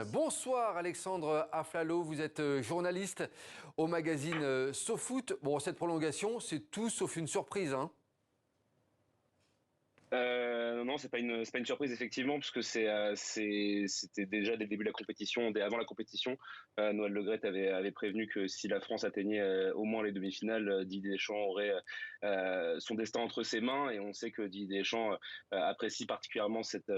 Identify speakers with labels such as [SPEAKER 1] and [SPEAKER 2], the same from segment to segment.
[SPEAKER 1] Bonsoir Alexandre Aflalo, vous êtes journaliste au magazine SoFoot. Bon, cette prolongation, c'est tout sauf une surprise, hein.
[SPEAKER 2] Non, c'est pas une surprise effectivement, puisque c'était déjà dès le début de la compétition, dès avant la compétition. Noël Le Graët avait prévenu que si la France atteignait au moins les demi-finales, Didier Deschamps aurait son destin entre ses mains. Et on sait que Didier Deschamps apprécie particulièrement cette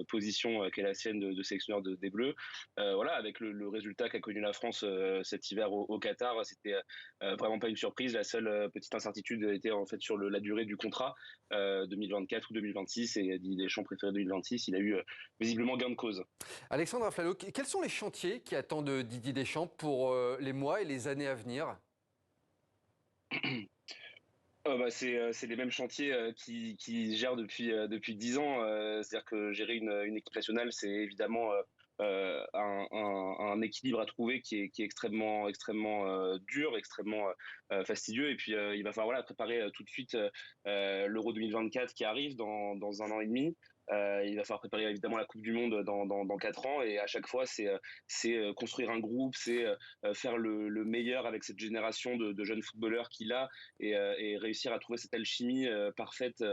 [SPEAKER 2] position qu'est la sienne de sélectionneur des Bleus. Voilà, avec le résultat qu'a connu la France cet hiver au Qatar, c'était vraiment pas une surprise. La seule petite incertitude était en fait sur la durée du contrat. 2024 ou 2026, et Didier Deschamps préférait 2026. Il a eu visiblement gain de cause.
[SPEAKER 1] Alexandre Aflalo, quels sont les chantiers qui attendent Didier Deschamps pour les mois et les années à venir?
[SPEAKER 2] C'est les mêmes chantiers qui gèrent depuis 10 ans. C'est-à-dire que gérer une équipe nationale, c'est évidemment un équilibre à trouver qui est extrêmement dur, extrêmement fastidieux. Et puis il va falloir préparer tout de suite l'Euro 2024 qui arrive dans un an et demi. Il va falloir préparer évidemment la Coupe du Monde dans 4 ans, et à chaque fois c'est construire un groupe, c'est faire le meilleur avec cette génération de jeunes footballeurs qu'il a, et réussir à trouver cette alchimie parfaite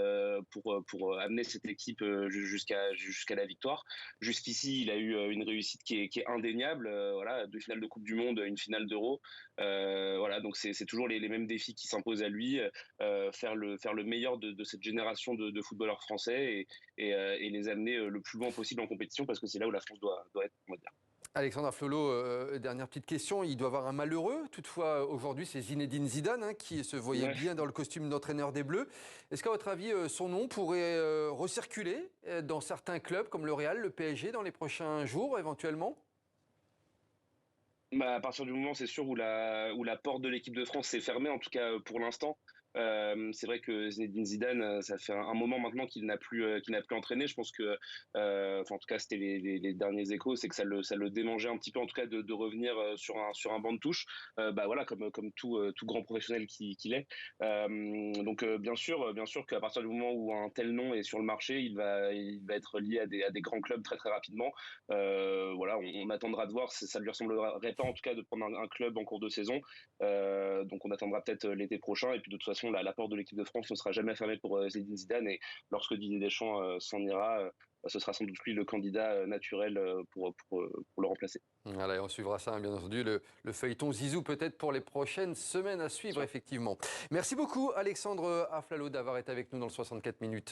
[SPEAKER 2] pour amener cette équipe jusqu'à la victoire. Jusqu'ici, il a eu une réussite qui est indéniable. Voilà, 2 finales de Coupe du Monde, une finale d'Euro. Voilà, donc c'est toujours les mêmes défis qui s'imposent à lui. Faire le meilleur de cette génération de footballeurs français, et les amener le plus loin possible en compétition, parce que c'est là où la France doit être, on va dire.
[SPEAKER 1] Alexandre Aflalo, dernière petite question. Il doit avoir un malheureux. Toutefois, aujourd'hui, c'est Zinedine Zidane, hein, qui se voyait
[SPEAKER 2] Ouais.
[SPEAKER 1] bien dans le costume d'entraîneur des Bleus. Est-ce qu'à votre avis, son nom pourrait recirculer dans certains clubs comme le Real, le PSG, dans les prochains jours, éventuellement?
[SPEAKER 2] À partir du moment, c'est sûr, où la porte de l'équipe de France s'est fermée, en tout cas pour l'instant. C'est vrai que Zinedine Zidane, ça fait un moment maintenant qu'il n'a plus entraîné. Je pense que, enfin, en tout cas, c'était les derniers échos, c'est que ça le démangeait un petit peu, en tout cas, de revenir sur un banc de touche. Voilà, comme tout grand professionnel qu'il est. Donc bien sûr qu'à partir du moment où un tel nom est sur le marché, il va être lié à des grands clubs très très rapidement. Voilà, on attendra de voir. Ça lui ressemblerait pas, en tout cas, de prendre un club en cours de saison. Donc on attendra peut-être l'été prochain. Et puis de toute façon, la porte de l'équipe de France ne sera jamais fermée pour Zinedine Zidane. Et lorsque Didier Deschamps s'en ira, ce sera sans doute lui le candidat naturel pour le remplacer.
[SPEAKER 1] Voilà, et on suivra ça, hein, bien entendu, le feuilleton Zizou peut-être pour les prochaines semaines à suivre,
[SPEAKER 2] Sûr.
[SPEAKER 1] effectivement. Merci beaucoup, Alexandre Aflalo, d'avoir été avec nous dans le 64 minutes.